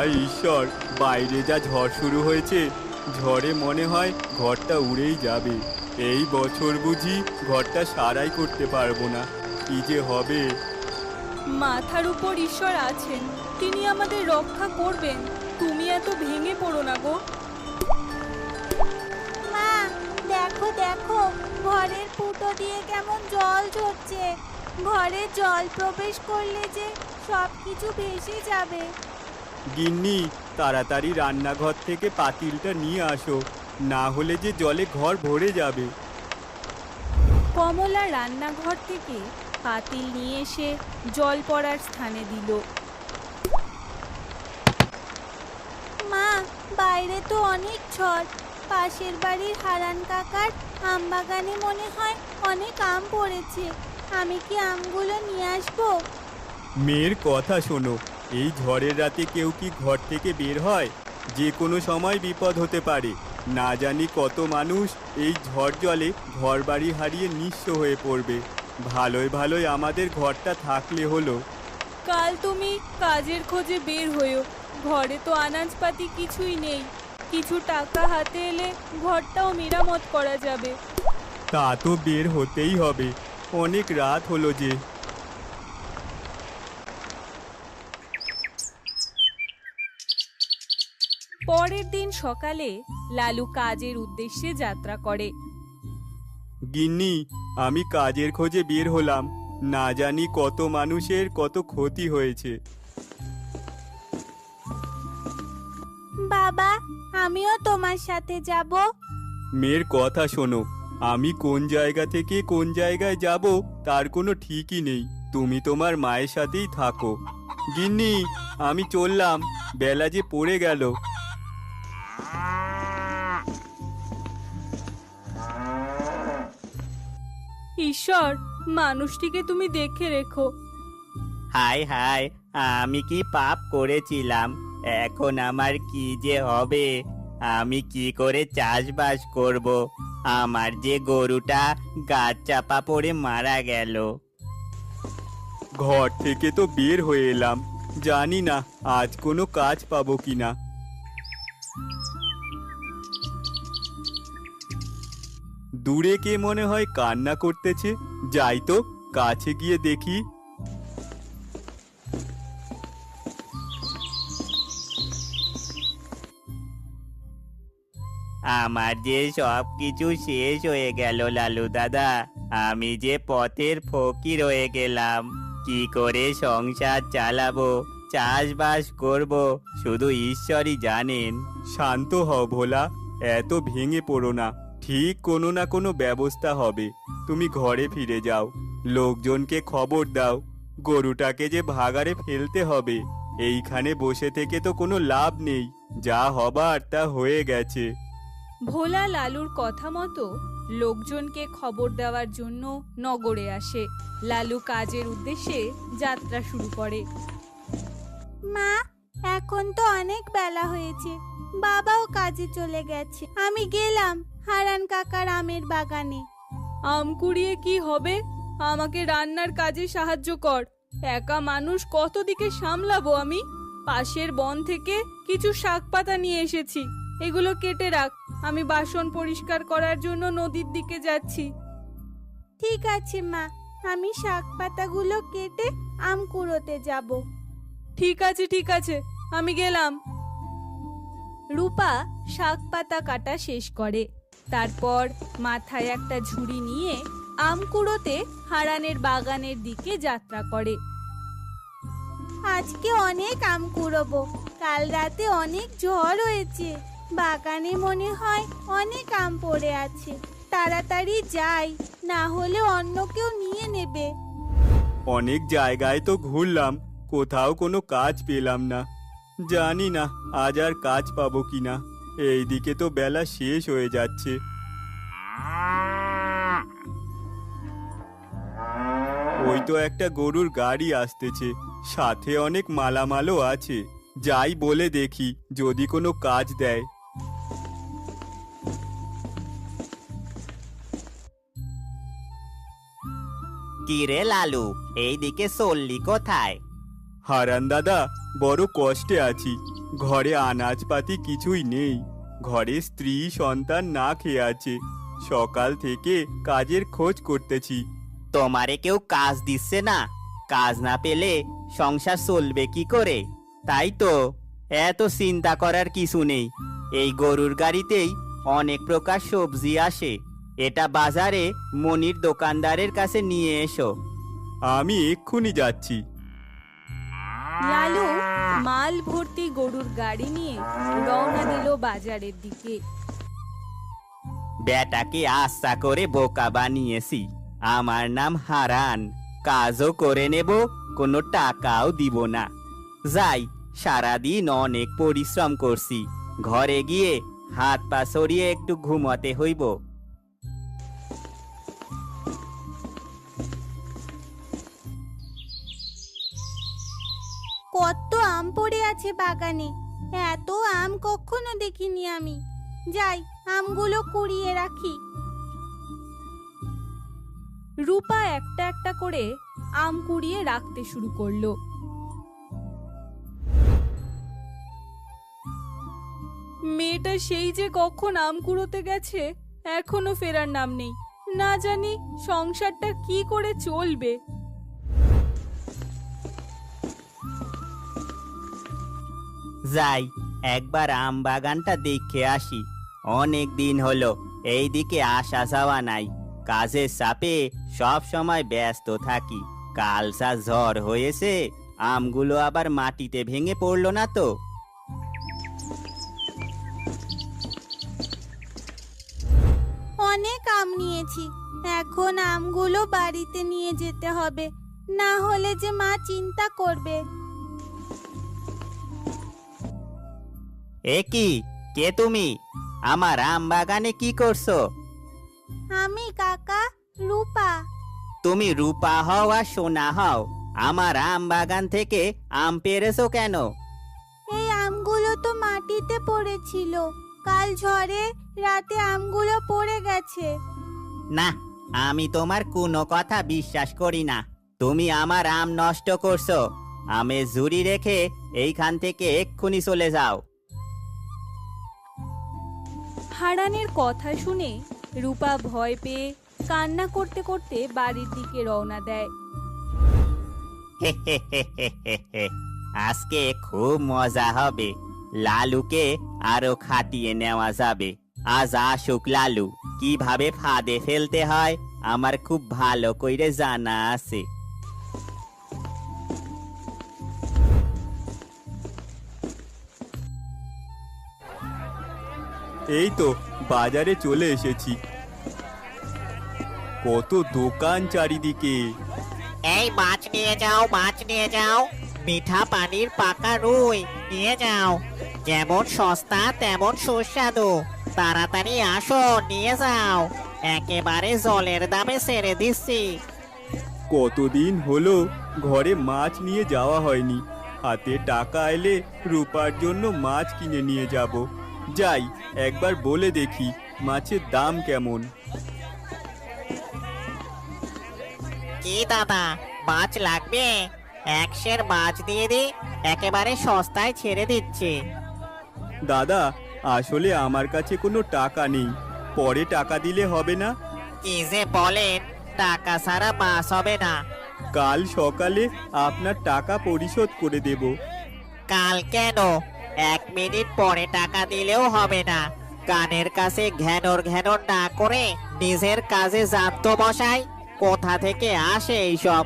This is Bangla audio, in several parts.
হায় ঈশ্বর, বাইরে যা ঝড় শুরু হয়েছে, ঝড়ে মনে হয় ঘরটা উড়েই যাবে। এই বছর বুঝি ঘরটা সারাই করতে পারবো না। কি যে হবে। মাথার উপর ঈশ্বর আছেন, তিনি আমাদের রক্ষা করবেন। তুমি এত ভেঙে পড়ো না গো। মা, দেখো দেখো, ঘরের ফুটো দিয়ে কেমন জল ঝরছে। ঘরে জল প্রবেশ করলে যে সবকিছু ভেসে যাবে। গিন্নি, তাড়াতাড়ি রান্নাঘর থেকে পাতিলটা নিয়ে আসো, না হলে যে জলে ঘর ভরে যাবে। কমলা রান্নাঘর থেকে পাতিল নিয়ে এসে জল পড়ার স্থানে দিল। মা, বাইরে তো অনেক ঝড়। পাশের বাড়ির হারান কাকার আম বাগানে মনে হয় অনেক আম পড়েছে। আমি কি আমগুলো নিয়ে আসবো? মেয়ের কথা শোনো, এই ঝড়ের রাতে কেউ কি ঘর থেকে বের হয়? যে কোনো সময় বিপদ হতে পারে। না জানি কত মানুষ এই ঝড় জলে ঘরবাড়ি হারিয়ে নিঃস্ব হয়ে পড়বে। ভালোই ভালোই আমাদের ঘরটা থাকলে হলো। কাল তুমি কাজের খোঁজে বের হয়েও, ঘরে তো আনাজপাতি কিছুই নেই। কিছু টাকা হাতে এলে ঘরটাও মেরামত করা যাবে। তা তো বের হতেই হবে, অনেক রাত হলো যে। পরের দিন সকালে লালু কাজের উদ্দেশ্যে যাত্রা করে। গিন্নি, আমি কাজের খোঁজে বের হলাম। না জানি কত মানুষের কত ক্ষতি হয়েছে। বাবা, আমিও তোমার সাথে যাব। মেয়ের কথা শোনো, আমি কোন জায়গা থেকে কোন জায়গায় যাব তার কোনো ঠিকই নেই। তুমি তোমার মায়ের সাথেই থাকো। গিন্নি, আমি চললাম, বেলা যে পড়ে গেল। ঈশ্বর, মানুষটিকে তুমি দেখে রেখো। হায় হায়, আমি কি পাপ করেছিলাম? এখন আমার কি যে হবে? আমি কি করে চাষবাস করব? আমার যে গরুটা গাছ চাপা পড়ে মারা গেল। ঘর থেকে তো বের হয়ে এলাম, জানি না আজ কোনো কাজ পাবো কিনা। দূরে কে মনে হয় কান্না করতেছে। যাই তো, কাছে গিয়ে দেখি। আমার যে সব কিছু শেষ হয়ে গেল লালু দাদা। আমি যে পথের ফকির হয়ে গেলাম। কি করে সংসার চালাবো, চাষবাস করব, শুধু ঈশ্বরই জানেন। শান্ত হও ভোলা, এত ভেঙে পড়ো না। ঠিক কোনো না কোনো ব্যবস্থা হবে। তুমি ঘরে ফিরে যাও, লোকজনকে খবর দাও। গরুটাকে যে ভাগাড়ে ফেলতে হবে। এইখানে বসে থেকে তো কোনো লাভ নেই। যা হবার তা হয়ে গেছে। ভোলা লালুর কথা মতো লোকজনকে খবর দেওয়ার জন্য নগরে আসে। লালু কাজের উদ্দেশ্যে যাত্রা শুরু করে। মা, এখন তো অনেক বেলা হয়েছে। বাবাও কাজে চলে গেছে। আমি গেলাম হারান কাকার আমের বাগানে। আম কুড়িয়ে কি হবে? আমাকে রান্নার কাজে সাহায্য কর। একা মানুষ কত দিকে সামলাবো আমি? পাশের বন থেকে কিছু শাক পাতা নিয়ে এসেছি, এগুলো কেটে রাখ। আমি বাসন পরিষ্কার করার জন্য নদীর দিকে যাচ্ছি। ঠিক আছে মা, আমি শাক পাতাগুলো কেটে আম কুড়োতে যাব। ঠিক আছে ঠিক আছে, আমি গেলাম। রূপা শাক পাতা কাটা শেষ করে, তারপর মাথায় একটা ঝুড়ি নিয়ে আম কুড়োতে হারানের বাগানের দিকে যাত্রা করে। আজকে অনেক আম কুড়োবো। কাল রাতে অনেক ঝড় হয়েছে। বাগানে মনে হয় অনেক আম পড়ে আছে। তাড়াতাড়ি যাই, না হলে অন্য কেউ নিয়ে নেবে। অনেক জায়গায় তো ঘুরলাম, কোথাও কোনো কাজ পেলাম না। জানি না আজ আর কাজ পাবো কিনা। এইদিকে তো বেলা শেষ হয়ে যাচ্ছে। ওই তো একটা গরুর গাড়ি আসতেছে, সাথে অনেক মালামালও আছে। যাই বলে দেখি যদি কোনো কাজ দেয়। কি রে লালু, এইদিকে চললি কোথায়? হারান দাদা, বড় কষ্টে আছি। ঘরে আনাজপাতি কিছুই নেই। ঘরে স্ত্রী সন্তান না খেয়ে আছে। সকাল থেকে কাজের খোঁজ করতেছি। তোমারে কেউ কাজ দিচ্ছে না? কাজ না পেলে সংসার চলবে কি করে? তাই তো, এত চিন্তা করার কিছু নেই। এই গরুর গাড়িতেই অনেক প্রকার সবজি আসে। এটা বাজারে মনির দোকানদারের কাছে নিয়ে এসো। আমি এক্ষুনি যাচ্ছি। লালু মাল ভর্তি গরুর গাড়ি নিয়ে রওনা দিল বাজারের দিকে। বেটাকে আশা করে বোকা বানিয়েছি। আমার নাম হারান। কাজও করে নেব, কোনো টাকাও দিব না। যাই, সারাদিন অনেক পরিশ্রম করছি। ঘরে গিয়ে হাত পা সরিয়ে একটু ঘুমাতে হইব। কত আম পড়ে আছে বাগানে, এত আম কখনো দেখিনি আমি। যাই, আমগুলো কুড়িয়ে রাখি। রূপা একটা একটা করে আম কুড়িয়ে রাখতে শুরু করলো। মেয়েটা সেই যে কখন আম কুড়োতে গেছে, এখনো ফেরার নাম নেই। না জানি সংসারটা কি করে চলবে। যাই, একবার আম বাগানটা দেখে আসি। অনেক দিন হলো এইদিকে আসা যাওয়া নাই। কাজের চাপে সব সময় ব্যস্ত থাকি। কালসা ঝড় হয়েছে, আমগুলো আবার মাটিতে ভেঙে পড়লো না তো? অনেক আম নিয়েছি, এখন আমগুলো বাড়িতে নিয়ে যেতে হবে, না হলে যে মা চিন্তা করবে। এ কি, কে তুমি? আমার আম বাগানে কি করছো? আমি কাকা, রূপা। তুমি রূপা হও আর সোনা হও, আমার আম বাগান থেকে আম পেরেছো কেন? এই আমগুলো তো মাটিতে পড়েছিল, কাল ঝড়ে রাতে আমগুলো পড়ে গেছে। না, আমি তোমার কোনো কথা বিশ্বাস করি না। তুমি আমার আম নষ্ট করছো। আমের ঝুড়ি রেখে এইখান থেকে এক্ষুনি চলে যাও। হারানের কথা শুনে রূপা ভয় পেয়ে কান্না করতে করতে বাড়ির দিকে রওনা দেয়। আজকে খুব মজা হবে। লালুকে আরো খাটিয়ে নেওয়া যাবে। আজ আসুক লালু, কিভাবে ফাঁদে ফেলতে হয় আমার খুব ভালো কইরে জানা আছে। এই তো বাজারে চলে এসেছি। কত দোকান চারিদিকে। এই মাছ নিয়ে যাও, মাছ নিয়ে যাও। মিঠা পানির পাকা রুই নিয়ে যাও। যেমন সস্তা তেমন সুস্বাদু। তাড়াতাড়ি আসো, নিয়ে যাও। একেবারে জলের দামে ছেড়ে দিচ্ছি। কতদিন হলো ঘরে মাছ নিয়ে যাওয়া হয়নি। হাতে টাকা এলে রূপার জন্য মাছ কিনে নিয়ে যাব। যাই, একবার বলে দেখি মাছের দাম কেমন। কি দাদা, মাছ লাগবে? এক সের মাছ দিয়ে দি, একেবারে সস্তায় ছেড়ে দিচ্ছি। দাদা, আসলে আমার কাছে কোনো টাকা নেই। পরে টাকা দিলে হবে না? কি যে বলেন, টাকা ছাড়া মাছ হবে না। কাল সকালে আপনার টাকা পরিশোধ করে দেব। কাল কেন? 1 মিনিট পরে টাকা দিলেও হবে না। কানের কাছে ঘ্যানর ঘ্যানর না করে নিজের কাজে যান তো মশাই। কোথা থেকে আসে এইসব?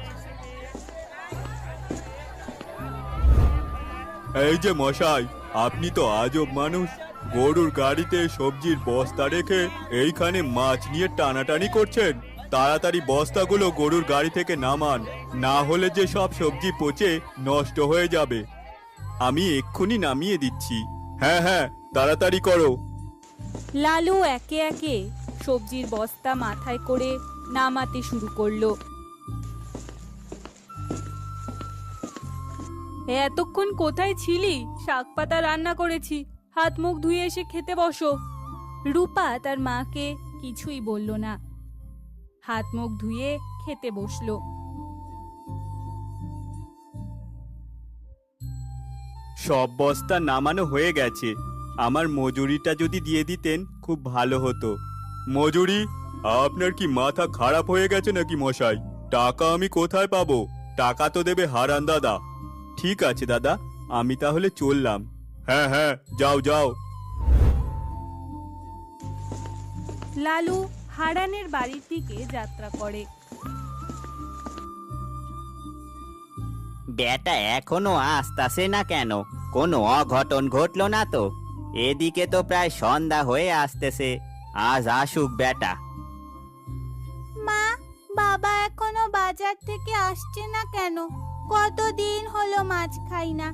এই যে মশাই, আপনি তো আজব মানুষ। গরুর গাড়িতে সবজির বস্তা রেখে এইখানে মাছ নিয়ে টানাটানি করছেন। তাড়াতাড়ি বস্তাগুলো গরুর গাড়ি থেকে নামান, না হলে যে সব সবজি পচে নষ্ট হয়ে যাবে। আমি এক্ষুনি নামিয়ে দিচ্ছি। হ্যাঁ হ্যাঁ, তাড়াতাড়ি করো। লালু একে একে সবজির বস্তা মাথায় করে নামাতে শুরু করলো। এতক্ষণ কোথায় ছিলি? শাক পাতা রান্না করেছি, হাত মুখ ধুয়ে এসে খেতে বসো। রূপা তার মাকে কিছুই বলল না, হাত মুখ ধুয়ে খেতে বসলো। সব বস্তা নামানো হয়ে গেছে। আমার মজুরিটা যদি দিয়ে দিতেন খুব ভালো হতো। মজুরি? আপনার কি মাথা খারাপ হয়ে গেছে নাকি মশাই? টাকা আমি কোথায় পাবো? টাকা তো দেবে হারান দাদা। ঠিক আছে দাদা, আমি তাহলে চললাম। হ্যাঁ হ্যাঁ, যাও যাও। লালু হারানের বাড়ির দিকে যাত্রা করে। বেটা এখনো আসতাছে না কেন? কোনো অঘটন ঘটলো না তো? এদিকে তো প্রায় সন্ধ্যা হয়ে আসতেছে। আজ আসুক বেটা। মা, বাবা এখনো বাজার থেকে আসছে না কেন? কতদিন হলো মাছ খাই না।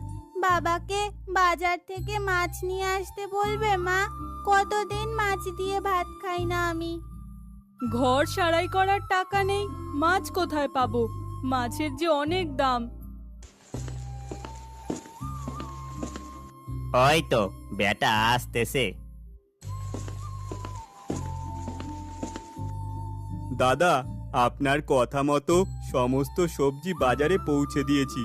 বাবাকে বাজার থেকে মাছ নিয়ে আসতে বলবে মা। কতদিন মাছ দিয়ে ভাত খাই না আমি। ঘর সারাই করার টাকা নেই, মাছ কোথায় পাবো? মাছের যে অনেক দাম। ওই তো বেটা আসতেছে। দাদা, আপনার কথা মতো সমস্ত সবজি বাজারে পৌঁছে দিয়েছি।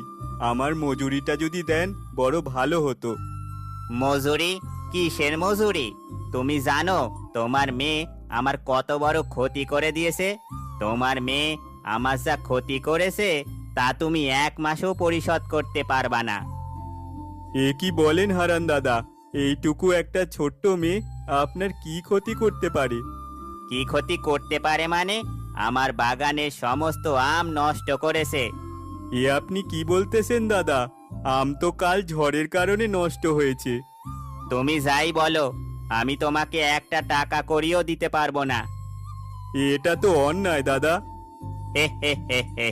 আমার মজুরিটা যদি দেন বড় ভালো হতো। মজুরি? কিসের মজুরি? তুমি জানো তোমার মেয়ে আমার কত বড় ক্ষতি করে দিয়েছে? তোমার মেয়ে আমার যা ক্ষতি করেছে তা তুমি 1 মাসও পরিশোধ করতে পারবা না। এ কি বলেন হারান দাদা? এইটুকু একটা ছোট্ট মেয়ে আপনার কি ক্ষতি করতে পারে? কি ক্ষতি করতে পারে মানে? আমার বাগানের সমস্ত আম নষ্ট করেছে। এ আপনি কি বলতেছেন দাদা? আম তো কাল ঝড়ের কারণে নষ্ট হয়েছে। তুমি যাই বলো, আমি তোমাকে একটা টাকা করিও দিতে পারবো না। এটা তো অন্যায় দাদা। হে হে হে হে,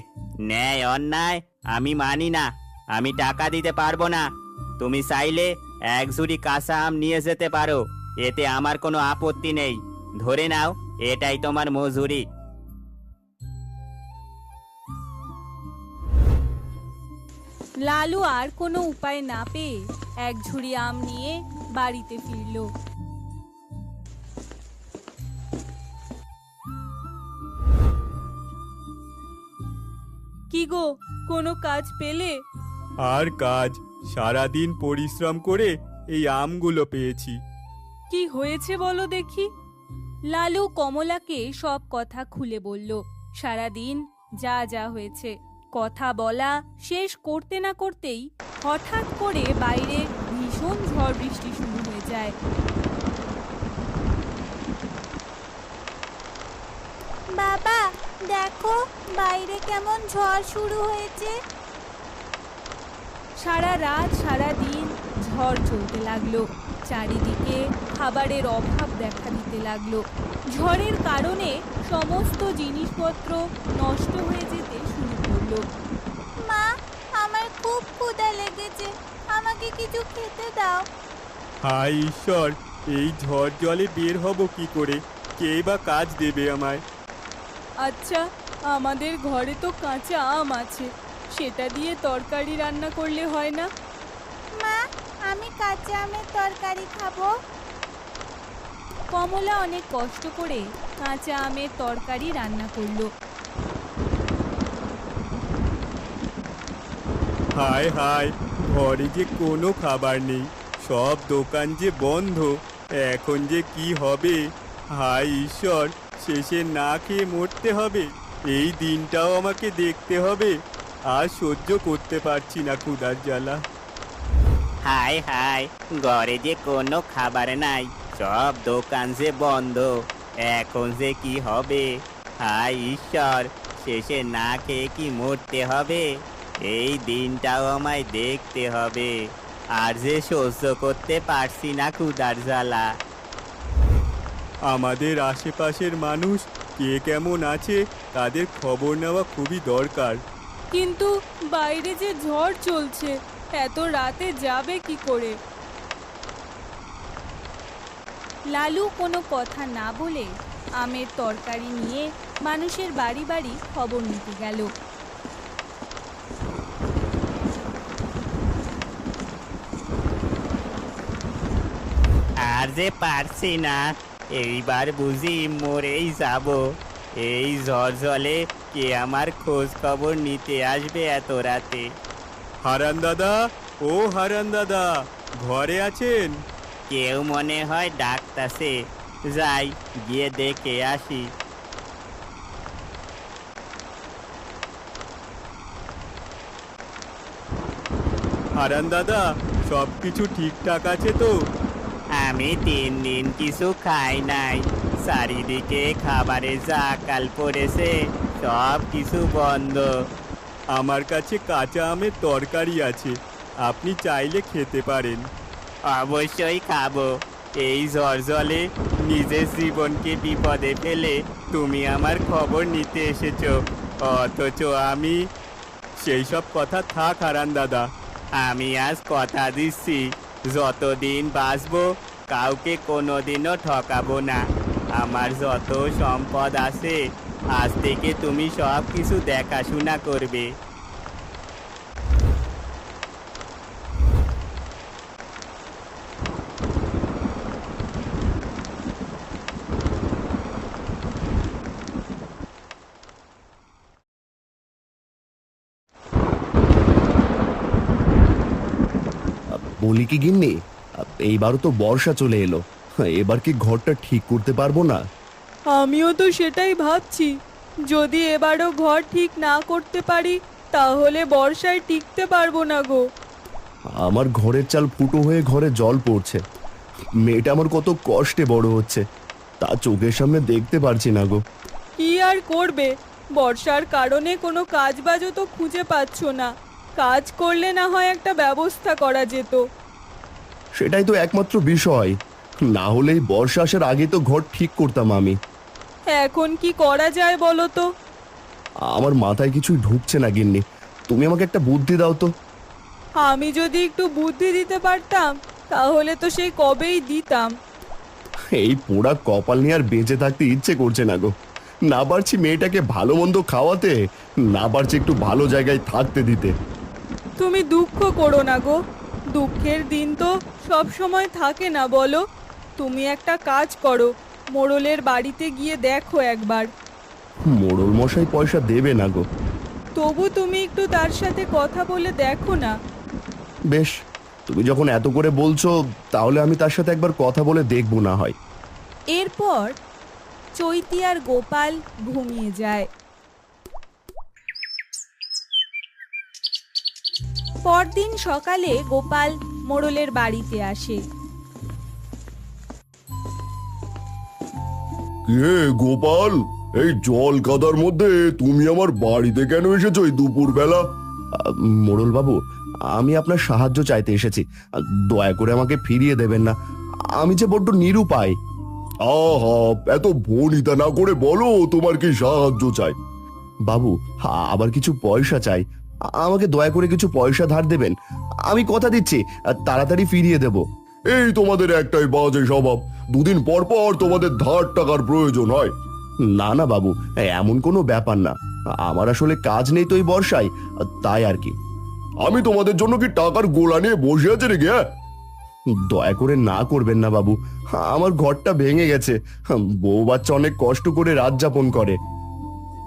ন্যায় অন্যায় আমি মানি না। আমি টাকা দিতে পারবো না। তুমি চাইলে 1 ঝুড়ি কাঁচা আম নিয়ে যেতে পারো, এতে আমার কোনো আপত্তি নেই। ধরে নাও এটাই তোমার মজুরি। লালু আর কোনো উপায় না পেয়ে 1 ঝুড়ি আম নিয়ে বাড়িতে ফিরল। কি গো, কোনো কাজ পেলে? আর কাজ? সারাদিন পরিশ্রম করে এই আমগুলো পেয়েছি। কি হয়েছে বলো দেখি। লালু কমলাকে সব কথা খুলে বলল। সারাদিন যা যা হয়েছে। কথা বলা শেষ করতে না করতেই হঠাৎ করে বাইরে ভীষণ ঝড় বৃষ্টি শুরু হয়ে যায়। বাবা, দেখো বাইরে কেমন ঝড় শুরু হয়েছে। সারা রাত সারা দিন ঝড় চলতে লাগলো। চারিদিকে খাবারের অভাব দেখা দিতে লাগলো। ঝড়ের কারণে সমস্ত জিনিসপত্র নষ্ট হয়ে যেতে শুরু করলো। মা, আমার খুব ক্ষুধা লেগেছে, আমাকে কিছু খেতে দাও। হায় ঈশ্বর, এই ঝড় জলে বের হব কি করে? কে বা কাজ দেবে আমায়? আচ্ছা, আমাদের ঘরে তো কাঁচা আম আছে, সেটা দিয়ে তরকারি রান্না করলে হয় না? মা, আমি কাঁচা আমের তরকারি খাবো। কমলা অনেক কষ্ট করে কাঁচা আমের তরকারি রান্না করলো। হায় হায়, ঘরে যে কোনো খাবার নেই, সব দোকান যে বন্ধ। এখন যে কি হবে? হায় ঈশ্বর, শেষে না খেয়ে মরতে হবে। এই দিনটাও আমাকে দেখতে হবে। আর সহ্য করতে পারছি না ক্ষুধার জ্বালা। হায় হায়, ঘরে যে কোনো খাবার নাই, সব দোকান যে বন্ধ। এখন যে কি হবে? হায় ঈশ্বর, শেষে না খেয়ে কি মরতে হবে? এই দিনটাও আমায় দেখতে হবে। আর যে সহ্য করতে পারছি না ক্ষুধার জ্বালা। আমাদের আশেপাশের মানুষ কে কেমন আছে তাদের খবর নেওয়া খুবই দরকার। কিন্তু বাইরে যে ঝড় চলছে, এত রাতে যাবে কি করে? লালু কোনো কথা না বলে আমের তরকারি নিয়ে মানুষের বাড়ি বাড়ি খবর নিতে গেল। আর যে পারছি না, এইবার বুঝি মরেই যাব। এই ঝড় জলে কে আমার খোঁজ খবর নিতে আসবে এত রাতে? হারান দাদা, ও হারান দাদা, ঘরে আছেন? কেউ মনে হয় ডাকতাছে, যাই গিয়ে দেখে আসি। হারান দাদা, সব কিছু ঠিকঠাক আছে তো? আমি 3 দিন কিছু খাই নাই, চারিদিকে খাবারের যা আকাল পড়েছে, সব কিছু বন্ধ। আমার কাছে কাঁচা আমের তরকারি আছে, আপনি চাইলে খেতে পারেন। অবশ্যই খাবো। এই ঝড় জলে নিজের জীবনকে বিপদে ফেলে তুমি আমার খবর নিতে এসেছো, অথচ আমি। সেই সব কথা থাক হারান দাদা। আমি আজ কথা দিচ্ছি, যতদিন বাঁচবো কাউকে কোনোদিনও ঠকাবো না। আমার যত সম্পদ আছে আজ থেকে তুমি সব কিছু দেখাশোনা করবে। বলি কি গিন্নি, এইবারও তো বর্ষা চলে এলো, এবার কি ঘরটা ঠিক করতে পারবো না? আমিও তো সেটাই ভাবছি, যদি এবারও ঘর ঠিক না করতে পারি তাহলে বর্ষায় টিকতে পারবো না গো। আমার ঘরের চাল ফুটো হয়ে ঘরে জল পড়ছে, মেয়েটা আমার কত কষ্টে বড় হচ্ছে, তা চোখের সামনে দেখতে পারছি না গো। কি আর করবে, বর্ষার কারণে কোনো কাজবাজও তো খুঁজে পাচ্ছ না। কাজ করলে না হয় একটা ব্যবস্থা করা যেত। সেটাই তো একমাত্র বিষয়, না হলে এই বর্ষা আসার আগে তো ঘর ঠিক করতাম আমি। এখন কি করা যায় বলো তো? আমার মাথায় কিছুই ঢুকছে না গিন্নি, তুমি আমাকে একটা বুদ্ধি দাও তো। আমি যদি একটু বুদ্ধি দিতে পারতাম তাহলে তো সেই কবেই দিতাম। এই পোড়া কপাল নিয়ে আর বেঁচে থাকতে ইচ্ছে করছে না গো। না পারছি মেয়েটাকে ভালো মন্দ খাওয়াতে, না পারছি একটু ভালো জায়গায় থাকতে দিতে। তুমি দুঃখ করো না গো, দুঃখের দিন তো সব সময় থাকে না বলো। তুমি একটা কাজ করো, মোড়লের বাড়িতে গিয়ে দেখো একবার। মোড়ল মশাই পয়সা দেবে না গো। তবু তুমি একটু তার সাথে কথা বলে দেখো না। বেশ, তুমি যখন এত করে বলছো তাহলে আমি তার সাথে একবার কথা বলে দেখবো না হয়। এরপর চৈতি আর গোপাল ঘুমিয়ে যায়। পরদিন সকালে গোপাল মোড়লের বাড়িতে আসে। কে গোপাল, এই জল কাদার মধ্যে তুমি আমার বাড়িতে কেন এসেছো এই দুপুর বেলা? মোড়ল বাবু, আমি আপনার সাহায্য চাইতে এসেছি, দয়া করে আমাকে ফিরিয়ে দেবেন না, আমি যে বড্ড নিরুপায়। আহা, এত ভনিতা না করে বলো তোমার কি সাহায্য চাই। বাবু, আবার কিছু পয়সা চাই, আমাকে দয়া করে কিছু পয়সা ধার দেবেন, আমি কথা দিচ্ছি তাড়াতাড়ি ফিরিয়ে দেব। এই তোমাদের একটাই বাজে স্বভাব, দুদিন পর পর তোমাদের ধার টাকার প্রয়োজন হয়। না না বাবু, এমন কোনো ব্যাপার না, আমার আসলে কাজ নেই তো এই বর্ষায়, তাই আর কি। আমি তোমাদের জন্য কি টাকার গোলা নিয়ে বসে আছি রে? দয়া করে না করবেন না বাবু, আমার ঘরটা ভেঙে গেছে, বউ বাচ্চা অনেক কষ্ট করে রাত যাপন করে।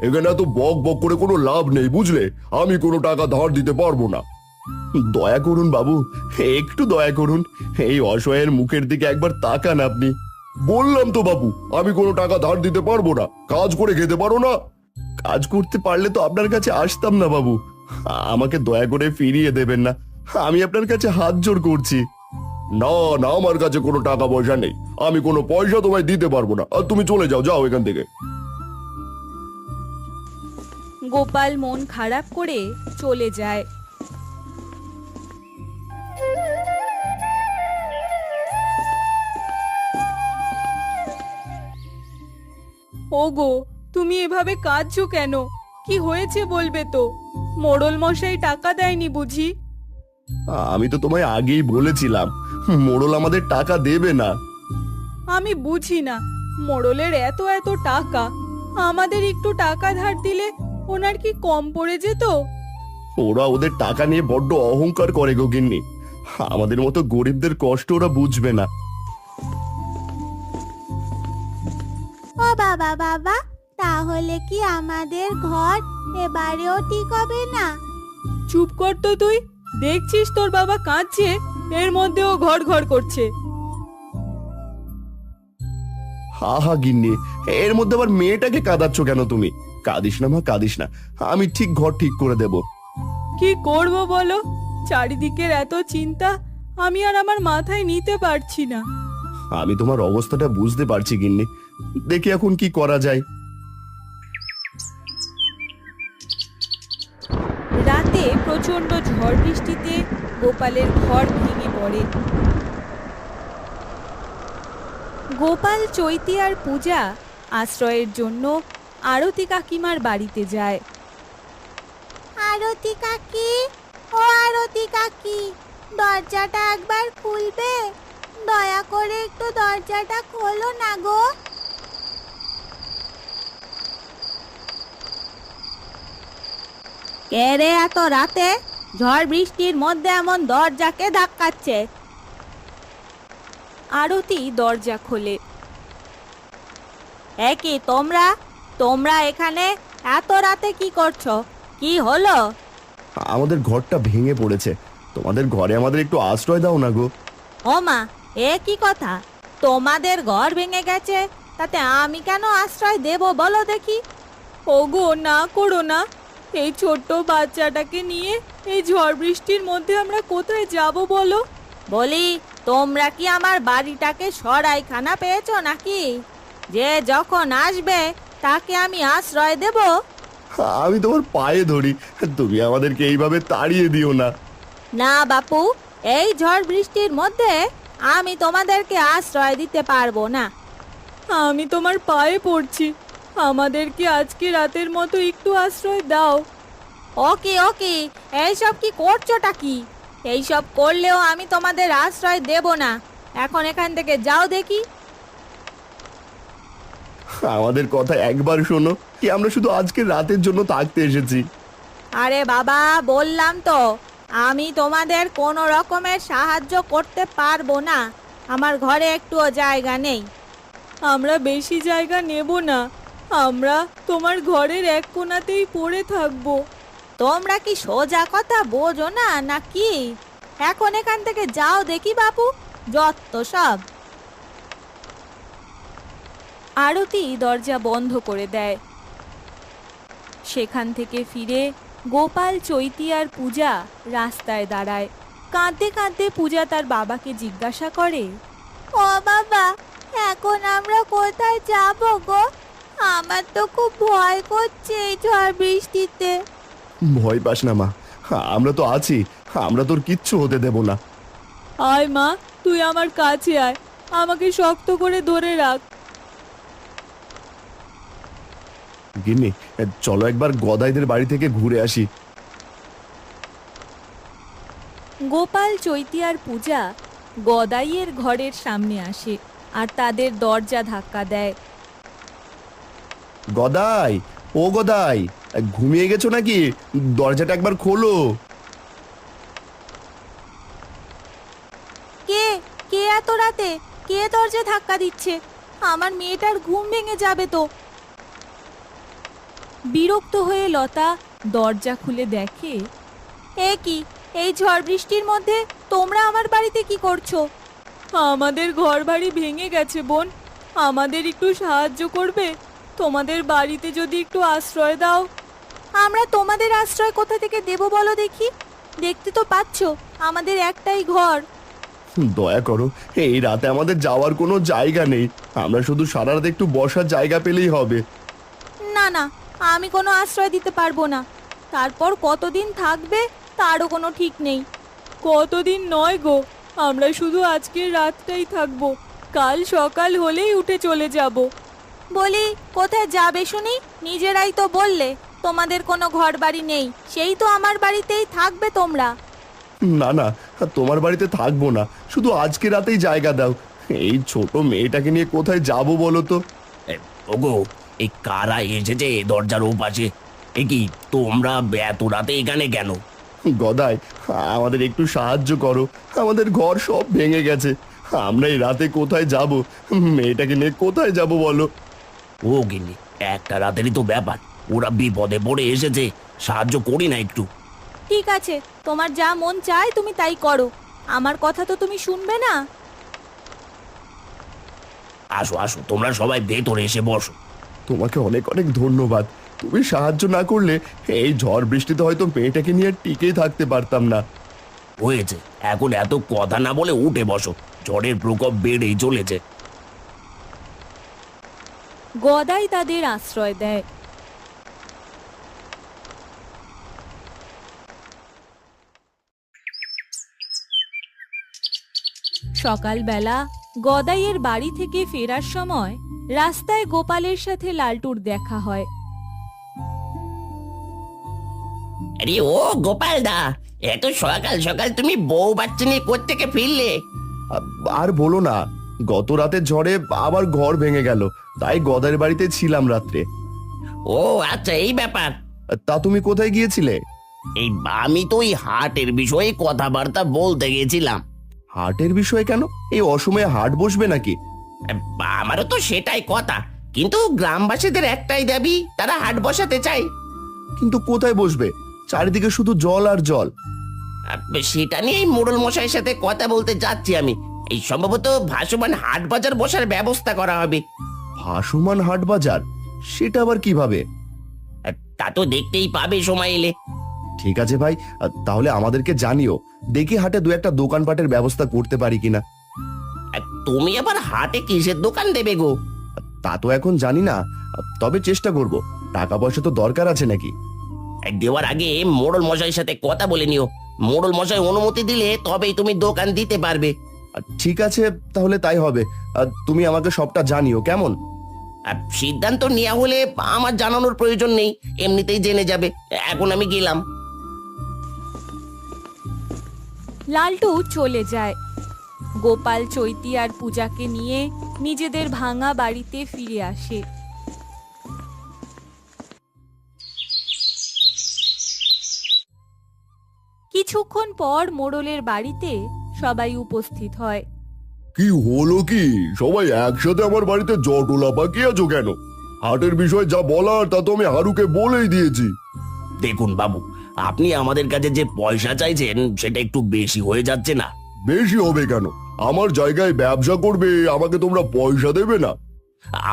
এখানে এত বক বক করে কোনো লাভ নেই বুঝলে, আমি কোনো টাকা ধার দিতে পারবো না। দয়া করুন বাবু, একটু দয়া করুন, এই অসহায়ের মুখের দিকে একবার তাকান আপনি। বললাম তো বাবু, আমি কোনো টাকা ধার দিতে পারবো না, কাজ করে খেতে পারো না? কাজ করতে পারলে তো আপনার কাছে আসতাম না বাবু, আমাকে দয়া করে ফিরিয়ে দেবেন না, আমি আপনার কাছে হাত জোড় করছি। না না, আমার কাছে কোনো টাকা পয়সা নেই, আমি কোনো পয়সা তোমায় দিতে পারবো না, আর তুমি চলে যাও, যাও এখান থেকে। গোপাল মন খারাপ করে চলে যায়। ওগো, তুমি এভাবে কাঁদছো কেন? কি হয়েছে বলবে তো? মোড়ল মশাই টাকা দেয়নি বুঝি? আমি তো তোমায় আগেই বলেছিলাম, মোড়ল আমাদের টাকা দেবে না। আমি বুঝি না, মোড়লের এত এত টাকা, আমাদের একটু টাকা ধার দিলে ওনার কি কম পড়ে যেত? ওরা ওদের টাকা নিয়ে বড্ড অহংকার করে গো গিন্নি, আমাদের মতো গরিবদের কষ্ট ওরা বুঝবে না। ও বাবা বাবা, তাহলে কি আমাদের ঘর এবারেও ঠিক হবে না? চুপ কর তো তুই, দেখছিস তোর বাবা কাঁদছে, এর মধ্যেও ঘর ঘর করছে। হা হা গিন্নি, এর মধ্যে আবার মেয়েটাকে কাঁদাচ্ছ কেন তুমি? কাঁদিস না মা, কাঁদিস না, আমি ঠিক ঘর ঠিক করে দেব। কি করব বলো, চারিদিকের এত চিন্তা আমি আর আমার মাথায় নিতে পারছি না। আমি তোমার অবস্থাটা বুঝতে পারছি গিন্নি, দেখি এখন কি করা যায়। রাতে প্রচন্ড ঝড় বৃষ্টিতে গোপালের ঘর ভেঙে পড়ে। গোপাল, চৈতি আর পূজা আশ্রয়ের জন্য আরতি কাকিমার বাড়িতে যায়। আরতি কাকি, ও আরতি কাকি, দরজাটা একবার খুলবে? দয়া করে একটু দরজাটা খোলো না গো। কে রে এত রাতে ঝড় বৃষ্টির মধ্যে এমন দরজাকে ধাক্কাচ্ছে? আরতি দরজা খোলে। কি তোমরা তোমরা এখানে এত রাতে কি করছো? কি হলো? আমাদের ঘরটা ভেঙে পড়েছে, তোমাদের ঘরে আমাদের একটু আশ্রয় দাও না গো। ও মা, এ কি কথা? তোমাদের ঘর ভেঙে গেছে, তাতে আমি কেন আশ্রয় দেব বলো দেখি? ওগো, না করো না, এই ছোট্ট বাচ্চাটাকে নিয়ে এই ঝড় বৃষ্টির মধ্যে আমরা কোথায় যাব বলো? বলি, তোমরা কি আমার বাড়িটাকে সরাইখানা পেয়েছো নাকি? যে যখন আসবে তাকে আমি আশ্রয় দেব? আমি তোমার পায়ে ধরি, তুমি আমাদেরকে এইভাবে তাড়িয়ে দিও না। না বাপু, এই ঝড় বৃষ্টির মধ্যে আমি তোমাদেরকে আশ্রয় দিতে পারবো না। আমি তোমার পায়ে পড়ছি, আমাদেরকে আজকে রাতের মতো একটু আশ্রয় দাও। ওকে ওকে, এইসব কি করছোটা কি? এইসব করলেও আমি তোমাদের আশ্রয় দেব না। এখন এখান থেকে যাও দেখি। আমাদের কথা একবার শোনো, কি আমরা শুধু আজকে রাতের জন্য থাকতে এসেছি। আরে বাবা, বললাম তো আমি তোমাদের কোনো রকমের সাহায্য করতে পারবো না। আমার ঘরে একটুও জায়গা নেই। আমরা বেশি জায়গা নেব না, আমরা তোমার ঘরের এক কোণাতেই পড়ে থাকবো। তোমরা কি সোজা কথা বোঝো না নাকি? এখন এখান থেকে যাও দেখি বাপু, যত সব। আরতি দরজা বন্ধ করে দেয়। সেখান থেকে ফিরে গোপাল, চৈতি আর পূজা রাস্তায় দাঁড়ায়। কাঁদতে কাঁদতে পূজা তার বাবাকে জিজ্ঞাসা করে, ও বাবা, এখন আমরা কোথায় যাব গো? আমার তো খুব ভয় করছে এই ঝড় বৃষ্টিতে। ভয় পাস না মা, আমরা তো আছি, আমরা তোর কিচ্ছু হতে দেব না। আয় মা, তুই আমার কাছে আয়, আমাকে শক্ত করে ধরে রাখ। গিন্নি, চলো একবার গদাইদের বাড়ি থেকে ঘুরে আসি। গোপাল, চৈতি আর পূজা গদাইয়ের ঘরের সামনে আসে আর তাদের দরজা ধাক্কা দেয়। গদাই, ও গদাই, ঘুমিয়ে গেছো নাকি? দরজাটা একবার খোলো। কে কে এত রাতে? কে দরজা ধাক্কা দিচ্ছে? আমার মেয়েটার ঘুম ভেঙে যাবে তো। বিরক্ত হয়ে লতা দরজা খুলে দেখে, এ কি, এই ঝড় বৃষ্টির মধ্যে তোমরা আমার বাড়িতে কি করছো? আমাদের ঘর বাড়ি ভেঙে গেছে বোন, আমাদের একটু সাহায্য করবে? তোমাদের বাড়িতে যদি একটু আশ্রয় দাও। আমরা তোমাদের আশ্রয় কোথা থেকে দেব বলো দেখি? দেখতে তো পাচ্ছ আমাদের একটাই ঘর। দয়া করো, এই রাতে আমাদের যাওয়ার কোনো জায়গা নেই, আমরা শুধু সারা রাত একটু বসার জায়গা পেলেই হবে। না না, আমি কোনো আশ্রয় দিতে পারবো না। তারপর কতদিন থাকবে তারও কোনো ঠিক নেই। কতদিন নয় গো, আমরা শুধু আজকের রাতটাই থাকবো, কাল সকাল হলেই উঠে চলে যাব। বলি, কোথায় যাবে শুনি? নিজেরাই তো বললে তোমাদের কোনো ঘর বাড়ি নেই, সেই তো আমার বাড়িতেই থাকবে তোমরা। না না, তোমার বাড়িতে থাকবো না, শুধু আজকে রাতেই জায়গা দাও। এই ছোট মেয়েটাকে নিয়ে কোথায় যাব বলো তো? ওগো, এই কারা এসেছে দরজার ওপাশে? এ কি, তোমরা এত রাতে এখানে কেন? গদাই, আমাদের একটু সাহায্য করো, আমাদের ঘর সব ভেঙে গেছে, আমরা এই রাতে কোথায় যাব? মেয়েটাকে নিয়ে কোথায় যাব বলো? ও গিন্নি, একটা রাতেরই তো ব্যাপার, ওরা বিপদে পড়ে এসেছে, সাহায্য করি না একটু? ঠিক আছে, তোমার যা মন চায় তুমি তাই করো, আমার কথা তো তুমি শুনবে না। আসো আসো, তোমরা সবাই ভেতরে এসে বসো। তোমাকে অনেক অনেক ধন্যবাদ। তুমি সাহায্য না করলে এই ঝড় বৃষ্টিতে হয়তো মেয়েটাকে নিয়ে টিকেই থাকতে পারতাম না। হয়েছে, এখন এত কথা না বলে উঠে বসো, ঝড়ের প্রকোপ বেড়েই চলেছে। গদাই তাদের আশ্রয় দেয়। সকালবেলা গদাইয়ের বাড়ি থেকে ফেরার সময় রাস্তায় গোপালের সাথে লালটুর দেখা হয়। আরে ও গোপাল দা, এত সকাল সকাল তুমি বউ বাচ্চা নিয়ে কোত্থেকে ফিরলে? আর বলো না, গত রাতের ঝড়ে আবার ঘর ভেঙে গেল, তাই গদার বাড়িতে ছিলাম রাত্রে। ও আচ্ছা, এই ব্যাপার। তা তুমি কোথায় গিয়েছিলে? এই আমি তো ওই হাটের বিষয়ে কথাবার্তা বলতে গেছিলাম। হাটের বিষয়ে কেন? এই অসময়ে হাট বসবে নাকি? আমারও তো সেটাই কথা, কিন্তু গ্রামবাসীদের একটাই দাবি, তারা হাট বসাতে চায়। কিন্তু কোথায় বসবে? চারিদিকে শুধু জল আর জল। সেটা নিয়ে মোড়ল মশাইয়ের সাথে কথা বলতে যাচ্ছি আমি। এই সম্ভবত ভাসমান হাট বাজার বসার ব্যবস্থা করা হবে। ভাসমান হাট বাজার? সেটা আবার কিভাবে? তা তো দেখতেই পাবে সময় এলে। ঠিক আছে ভাই, তাহলে আমাদেরকে জানিও, দেখি হাটে দু একটা দোকানপাটের ব্যবস্থা করতে পারি কিনা। তুমি আবার হাটে কিসের দোকান দেবে গো? তা তো এখন জানি না, তবে চেষ্টা করব। টাকা পয়সা তো দরকার আছে নাকি? দেওয়ার আগে মোড়ল মশাইয়ের সাথে কথা বলে নিও। মোড়ল মশাই অনুমতি দিলে তবেই তুমি দোকান দিতে পারবে। ঠিক আছে, তাহলে তাই হবে। তুমি আমাকে সবটা জানিও, কেমন? সিদ্ধান্ত নেওয়া হলে আমার জানানোর প্রয়োজন নেই, এমনিতেই জেনে যাবে। এখন আমি গেলাম। লালটু চলে যায়। গোপাল চৈতি আর পূজাকে নিয়ে নিজেদের ভাঙা বাড়িতে ফিরে আসে। কিছুক্ষণ পর মোড়লের বাড়িতে সবাই উপস্থিত হয়। কি হলো কি? সবাই একসাথে আমার বাড়িতে জটলা পাকিয়ে আছো কেন? হাটের বিষয়ে যা বলার তা তো আমি হারুকে বলেই দিয়েছি। দেখুন বাবু, আপনি আমাদের কাছে যে পয়সা চাইছেন সেটা একটু বেশি হয়ে যাচ্ছে না? বেশি হবে কেন? আমার জায়গায় ব্যবসা করবে, আমাকে তোমরা পয়সা দেবে না?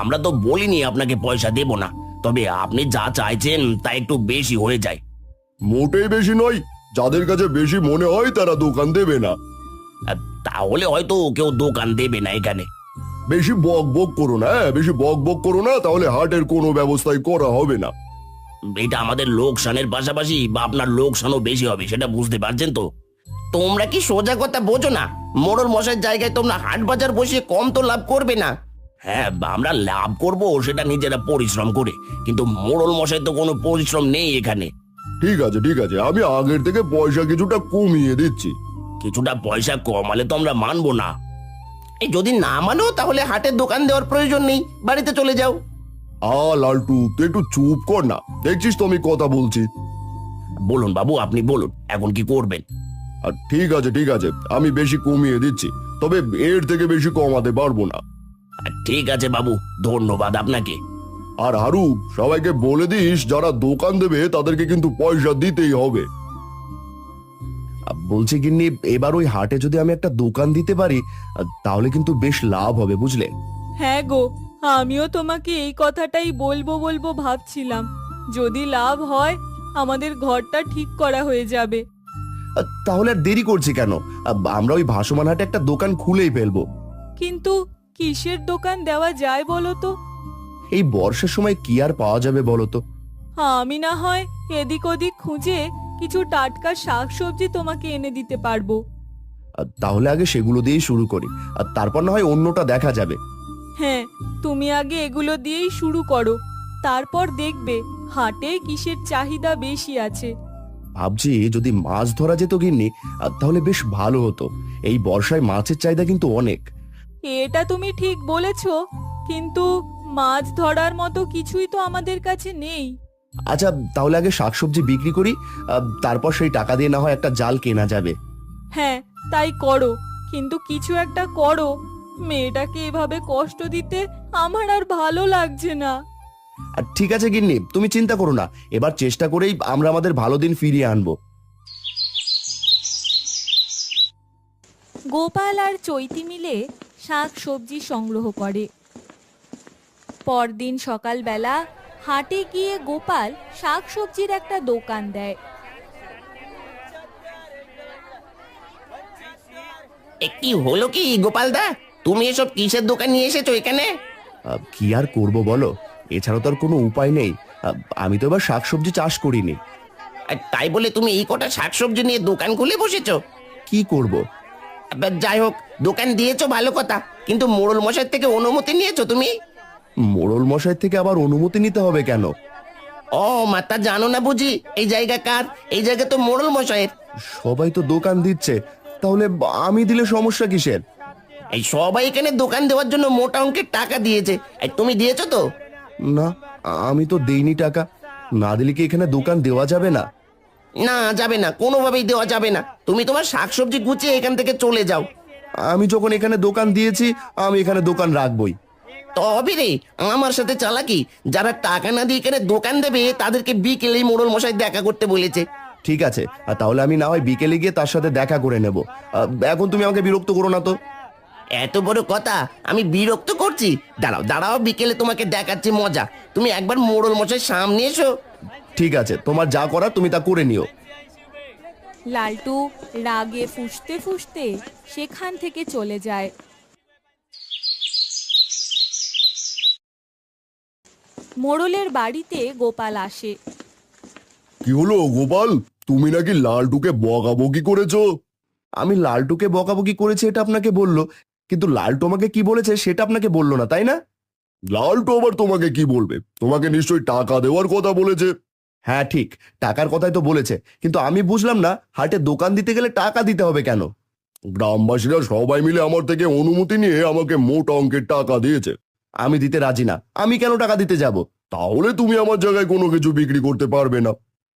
আমরা তো বলিনি আপনাকে পয়সা দেব না, তবে আপনি যা চাইছেন তা একটু বেশি হয়ে যায়। মোটেই বেশি নয়। যাদের কাছে বেশি মনে হয় তারা দোকান দেবে না। তাহলে হয়তো কেউ দোকান দেবে না এখানে। বেশি বক বক করো না, বেশি বক বক করো না, তাহলে হাটের কোনো ব্যবস্থাই করা হবে না। এটা আমাদের লোকসানের পাশাপাশি বা আপনার লোকসানও বেশি হবে, সেটা বুঝতে পারছেন তো? তোমরা কি সোজা কথা বোঝো না? মোড়ল মশাইয়ের জায়গায় তোমরা হাট বাজার বসে কম তো লাভ করবে না। হ্যাঁ, আমরা লাভ করব সেটা নিজেরা পরিশ্রম করে, কিন্তু মোড়ল মশাই তো কোনো পরিশ্রম নেই এখানে। ঠিক আছে ঠিক আছে, আমি আগের থেকে পয়সা কিছুটা কমিয়ে দিচ্ছি। কিছুটা পয়সা কমালে তো আমরা মানবো না। এই যদি না মানো তাহলে হাটের দোকান দেওয়ার প্রয়োজন নেই, বাড়িতে চলে যাও। লালটু, তুই একটু চুপ কর না, দেখছিস তো আমি কথা বলছি। বলুন বাবু, আপনি বলুন, এখন কি করবেন? ঠিক আছে ঠিক আছে, আমি বেশি কমিয়ে দিচ্ছি, তবে এর থেকে বেশি কমাতে পারবো না। ঠিক আছে বাবু, ধন্যবাদ আপনাকে। আর হারু, সবাইকে বলে দিস যারা দোকান দেবে তাদেরকে কিন্তু পয়সা দিতেই হবে। বলছি গিন্নি, এবার ওই হাটে যদি আমি একটা দোকান দিতে পারি তাহলে কিন্তু বেশ লাভ হবে, বুঝলে? হ্যাঁ গো, আমিও তোমাকে এই কথাটাই বলবো বলবো ভাবছিলাম। যদি লাভ হয় আমাদের ঘরটা ঠিক করা হয়ে যাবে। তাহলে আর দেরি করছি কেন? আমরা ওই ভাসমান হাটে একটা দোকান খুলেই ফেলবো। কিন্তু কিসের দোকান দেওয়া যায় বলো তো? এই বর্ষার সময় কি আর পাওয়া যাবে বলো তো? আমি না হয় এদিক ওদিক খুঁজে কিছু টাটকা শাকসবজি তোমাকে এনে দিতে পারবো। তাহলে আগে সেগুলো দিয়েই শুরু করি, আর তারপর না হয় অন্যটা দেখা যাবে। হ্যাঁ, তুমি আগে এগুলো দিয়েই শুরু করো, তারপর দেখবে হাটে কিসের চাহিদা বেশি আছে। ভাবছি যদি মাছ ধরা যেত গিন্নি, তাহলে বেশ ভালো হতো। এই বর্ষায় মাছের চাহিদা কিন্তু অনেক। এটা তুমি ঠিক বলেছো, কিন্তু মাছ ধরার মতো কিছুই তো আমাদের কাছে নেই। আচ্ছা, তাহলে আগে শাকসবজি বিক্রি করি, তারপর সেই টাকা দিয়ে না হয় একটা জাল কেনা যাবে। হ্যাঁ, তাই করো, কিন্তু কিছু একটা করো। মেয়েটাকে এভাবে কষ্ট দিতে আমার আর ভালো লাগছে না। আর ঠিক আছে গিন্নি, তুমি চিন্তা করো না, এবার চেষ্টা করেই আমরা আমাদের ভালো দিন ফিরিয়ে আনবো। গোপাল আর চৈতি মিলে শাক সবজি সংগ্রহ করে। পরদিন সকালবেলা হাটে গিয়ে গোপাল শাক সবজির একটা দোকান দেয়। কি হলো কি গোপালদা, তুমি এসব কিসের দোকান নিয়ে এসেছো এখানে? কি আর করব বলো, এছাড়া তো আর কোনো উপায় নেই। আমি তো এবার শাকসবজি চাষ করিনি। আর তাই বলে তুমি এই কটা শাকসবজি নিয়ে দোকান খুলে বসেছো? কি করব? যাই হোক, দোকান দিয়েছো ভালো কথা, কিন্তু মোড়ল মশাই থেকে অনুমতি নিয়েছো তুমি? মোড়ল মশাই থেকে আবার অনুমতি নিতে হবে কেন? ও মাতা, জানো না বুঝি এই জায়গা কার? এই জায়গা তো মোড়ল মশাইয়ের। সবাই তো দোকান দিচ্ছে, তাহলে আমি দিলে সমস্যা কিসের? এই সবাই এখানে দোকান দেওয়ার জন্য মোটা অঙ্কের টাকা দিয়েছে, এই তুমি দিয়েছো তো? না, আমি তো দেইনি টাকা। না দিলে কি এখানে দোকান দেওয়া যাবে না? না, যাবে না, কোনোভাবেই দেওয়া যাবে না। তুমি তোমার শাকসবজি গুছিয়ে এখান থেকে চলে যাও। আমি যখন এখানে দোকান দিয়েছি, আমি এখানে দোকান রাখবই। তবে রে, আমার সাথে চালাকি, যারা টাকা না দিয়ে এখানে দোকান দেবে তাদেরকে বিকেলেই মোড়ল মশাই দেখা করতে বলেছে। ঠিক আছে, আর তাহলে আমি না হয় বিকেলে গিয়ে তার সাথে দেখা করে নেব। এখন তুমি আমাকে বিরক্ত করো না তো। এত বড় কথা, আমি বিরক্ত করছি? দাঁড়াও দাঁড়াও, বিকেলে তোমাকে দেখাচ্ছি মজা। তুমি একবার মোড়ল মশাই সামনে এসো। ঠিক আছে, তোমার যা করার তুমি তা করে নিও। লালটু রাগে ফুঁসতে ফুঁসতে সেখান থেকে চলে যায়। মোড়লের বাড়িতে গোপাল আসে। কি হলো গোপাল, তুমি নাকি লালটুকে বকাবকি করেছো? আমি লালটুকে বকাবকি করেছি এটা আপনাকে বললো, কিন্তু লালটু আমাকে কি বলেছে সেটা আপনাকে বললো না, তাই না? লালটু আবার তোমাকে কি বলবে? তোমাকে নিশ্চয়ই টাকা দেওয়ার কথা বলেছে। হ্যাঁ ঠিক, টাকার কথাই তো বলেছে, কিন্তু আমি বুঝলাম না হাটে দোকান দিতে গেলে টাকা দিতে হবে কেন। গ্রামবাসীরা সবাই মিলে আমার থেকে অনুমতি নিয়ে আমাকে মোটা অঙ্কের টাকা দিয়েছে। আমি দিতে রাজি না, আমি কেন টাকা দিতে যাব? তাহলে তুমি আমার জায়গায় কোনো কিছু বিক্রি করতে পারবে না।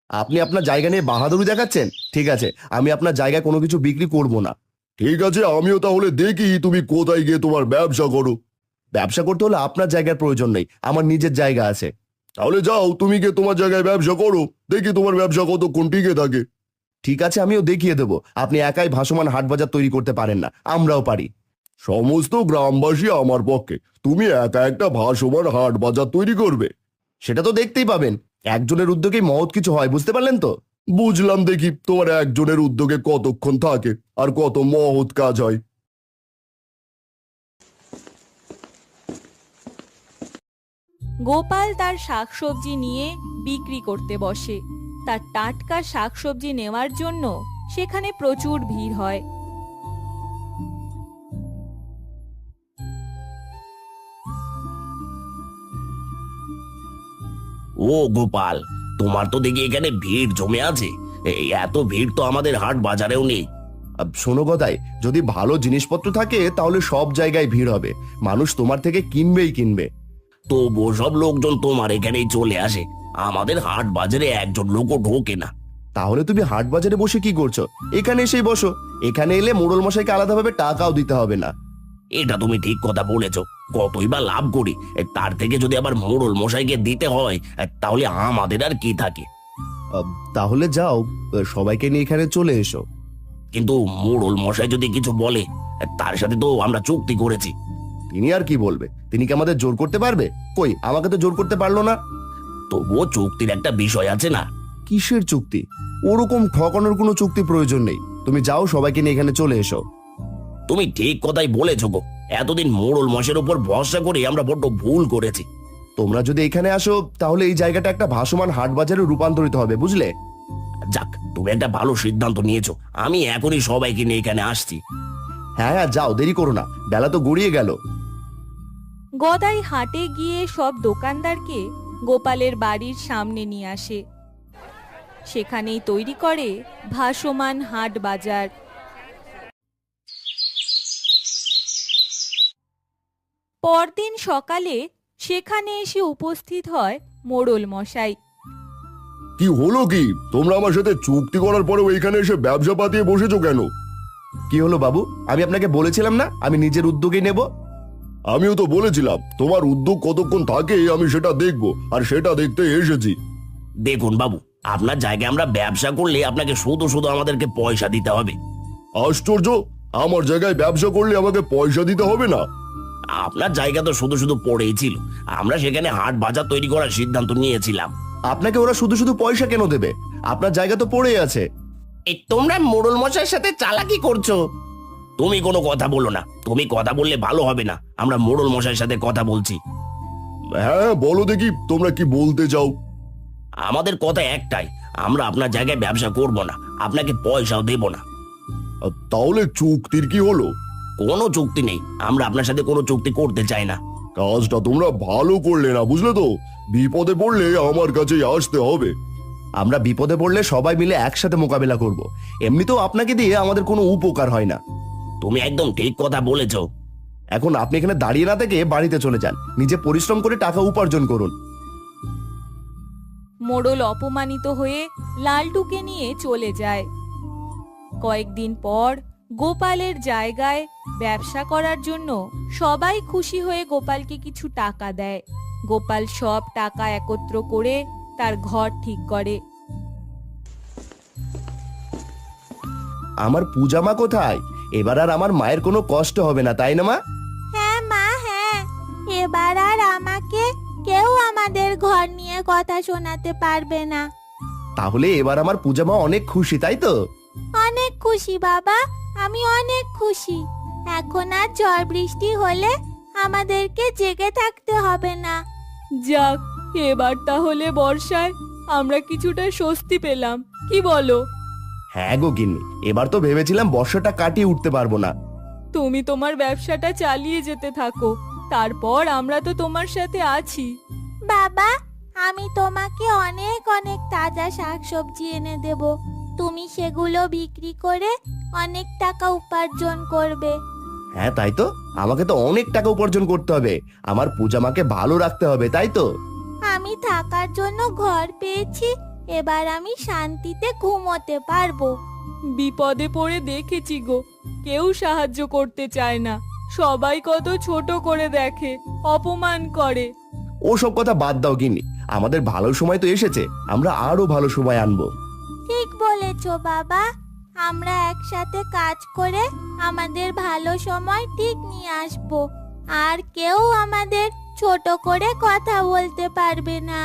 আপনি আপনার জায়গা নিয়ে বাহাদুরি দেখাচ্ছেন? ঠিক আছে, আমি আপনার জায়গায় কোনো কিছু বিক্রি করব না। ঠিক আছে, আমিও তাহলে দেখি তুমি কোথায় গিয়ে তোমার ব্যবসা করো। ব্যবসা করতে হলে আপনার জায়গার প্রয়োজন নেই, আমার নিজের জায়গা আছে। তাহলে যাও, তুমি গিয়ে তোমার জায়গায় ব্যবসা করো, দেখি তোমার ব্যবসা কতক্ষণ টিকে থাকে। ঠিক আছে, আমিও দেখিয়ে দেবো আপনি একাই ভাসমান হাট বাজার তৈরি করতে পারেন না, আমরাও পারি। সমস্ত গ্রামবাসী আমার পক্ষে, তুমি একা একটা ভাসমান হাট বাজার তৈরি করবে? সেটা তো দেখতেই পাবেন, একজনের উদ্যোগেই মহৎ কিছু হয়, বুঝতে পারলেন তো? বুঝলাম, দেখি তোমার একজনের উদ্যোগে কতক্ষণ থাকে আর কত মহৎ কাজ হয়। গোপাল তার শাকসবজি নিয়ে বিক্রি করতে বসে। তার টাটকা শাকসবজি নেওয়ার জন্য সেখানে প্রচুর ভিড় হয়। ও গোপাল, তোমার তো দেখি এখানে ভিড় জমে আছে। এই এত ভিড় তো আমাদের হাট বাজারেও নেই। শোনো গদাই, যদি ভালো জিনিসপত্র থাকে তাহলে সব জায়গায় ভিড় হবে, মানুষ তোমার থেকে কিনবেই কিনবে। তো সব লোকজন তোমার এখানেই চলে আসে, আমাদের হাট বাজারে একজন লোকও ঢোকে না। তাহলে তুমি হাট বাজারে বসে কি করছো? এখানে এসেই বসো, এখানে এলে মোড়ল মশাইকে আলাদাভাবে টাকাও দিতে হবে না। এটা তুমি ঠিক কথা বলেছো, কতই বা লাভ করি, তার থেকে যদি আবার মোড়ল মশাইকে দিতে হয় তাহলে আমাদের আর কি থাকে। তাহলে যাও, সবাইকে নিয়ে এখানে চলে এসো। কিন্তু মোড়ল মশাই যদি কিছু বলে, তার সাথে তো আমরা চুক্তি করেছি। তিনি আর কি বলবে? তিনি কি আমাদের জোর করতে পারবে? কই, আমাকে তো জোর করতে পারলো না। তবুও চুক্তির একটা বিষয় আছে না? কিসের চুক্তি? ওরকম ঠকানোর কোনো চুক্তি প্রয়োজন নেই, তুমি যাও, সবাইকে নিয়ে এখানে চলে এসো। তুমি ঠিক কথাই বলেছো গো, এতদিন মোড়ল মশাইয়ের উপর ভরসা করে আমরা বড্ড ভুল করেছি। তোমরা যদি এখানে আসো তাহলে এই জায়গাটা একটা ভাসমান হাট বাজারে রূপান্তরিত হবে, বুঝলে? যাক, তুমি একটা ভালো সিদ্ধান্ত নিয়েছো, আমি এখনই সবাইকে নিয়ে এখানে আসছি। হ্যাঁ হ্যাঁ, যাও, দেরি করো না, বেলা তো গড়িয়ে গেল। গদাই হাটে গিয়ে সব দোকানদারকে গোপালের বাড়ির সামনে নিয়ে আসে। সেখানেই তৈরি করে ভাসমান হাট বাজার। পরদিন সকালে সেখানে এসে উপস্থিত হয় মোড়ল মশাই। কি হলো কি, তোমরা আমার সাথে চুক্তি করার পরেও এখানে এসে ব্যবসা পাতিয়ে বসেছো কেন? কি হলো বাবু, আমি আপনাকে বলেছিলাম না আমি নিজের উদ্যোগে নেব? আমিও তো বলেছিলাম তোমার উদ্যোগ কতক্ষণ থাকে আমি সেটা দেখবো, আর সেটা দেখতে এসেছি। দেখুন বাবু, আপনার জায়গায় আমরা ব্যবসা করলে আপনাকে শুধু শুধু আমাদেরকে পয়সা দিতে হবে। আশ্চর্য, আমার জায়গায় ব্যবসা করলে আমাকে পয়সা দিতে হবে না? আপনার জায়গা তো শুধু শুধু পড়েই ছিল, আমরা সেখানে হাট বাজার তৈরি করার সিদ্ধান্ত নিয়েছিলাম। আপনাকে ওরা শুধু শুধু পয়সা কেন দেবে? আপনার জায়গা তো পড়েই আছে। এই তোমরা মোড়ল মশাইয়ের সাথে চালাকি করছো। তুমি কোনো কথা বলো না, তুমি কথা বললে ভালো হবে না। আমরা মোড়ল মশাইয়ের সাথে কথা বলছি। হ্যাঁ বলো দেখি, তোমরা কি বলতে চাও? আমাদের কথা একটাই, আমরা আপনার জায়গায় ব্যবসা করব না, আপনাকে পয়সাও দেব না। তাহলে চুক্তির কি হলো? কোনো চুক্তি নেই, আমরা আপনার সাথে কোনো চুক্তি করতে চাই না। কাজটা তোমরা ভালো করলে না, বুঝলে তো? বিপদে পড়লে আমার কাছেই আসতে হবে। আমরা বিপদে পড়লে সবাই মিলে একসাথে মোকাবেলা করব। এমনিতেও আপনাকে দিয়ে আমাদের কোনো উপকার হয় না। তুমি একদম ঠিক কথা বলেছো। এখন আপনি এখানে দাঁড়িয়ে না থেকে বাড়িতে চলে যান, নিজে পরিশ্রম করে টাকা উপার্জন করুন। মোড়ল অপমানিত হয়ে লালটুকে নিয়ে চলে যায়। কয়েকদিন পর গোপালের জায়গায় ব্যবসা করার জন্য সবাই খুশি হয়ে গোপালকে কিছু টাকা দেয়। গোপাল সব টাকা একত্র করে তার ঘর ঠিক করে। আমার পূজা মা কোথায়? এবার আর আমার মায়ের কোনো কষ্ট হবে না, তাই না মা? হ্যাঁ মা, হ্যাঁ, এবার আর আমাকে কেউ আমাদের ঘর নিয়ে কথা শোনাতে পারবে না। তাহলে এবার আমার পূজা মা অনেক খুশি, তাই তো? অনেক খুশি বাবা, আমি অনেক খুশি। এখন আর ঝড় বৃষ্টি হলে আমাদেরকে জেগে থাকতে হবে না। যাক, এবার তাহলে বর্ষায় আমরা কিছুটা স্বস্তি পেলাম, কি বলো? হ্যাঁ গো গিন্নি, এবার তো ভেবেছিলাম বর্ষাটা কাটিয়ে উঠতে পারবো না। তুমি তোমার ব্যবসাটা চালিয়ে যেতে থাকো, তারপর আমরা তো তোমার সাথে আছি। বাবা, আমি তোমাকে অনেক অনেক তাজা শাকসবজি এনে দেব। তুমি সেগুলো বিক্রি করে অনেক টাকা উপার্জন করবে। হ্যাঁ তাই তো, আমাকে তো অনেক টাকা উপার্জন করতে হবে, আমার পূজা মাকে ভালো রাখতে হবে, তাই তো? আমি থাকার জন্য ঘর পেয়েছি, এবার আমি শান্তিতে ঘুমোতে পারবো। বিপদে পড়ে দেখেছি গো, কেউ সাহায্য করতে চায় না, সবাই কত ছোট করে দেখে, অপমান করে। ওসব কথা বাদ দাও গিন্নি, আমাদের ভালো সময় তো এসেছে, আমরা আরো ভালো সময় আনবো। ঠিক বলেছো বাবা, আমরা একসাথে কাজ করে আমাদের ভালো সময় ঠিক নিয়ে আসবো, আর কেউ আমাদের ছোট করে কথা বলতে পারবে না।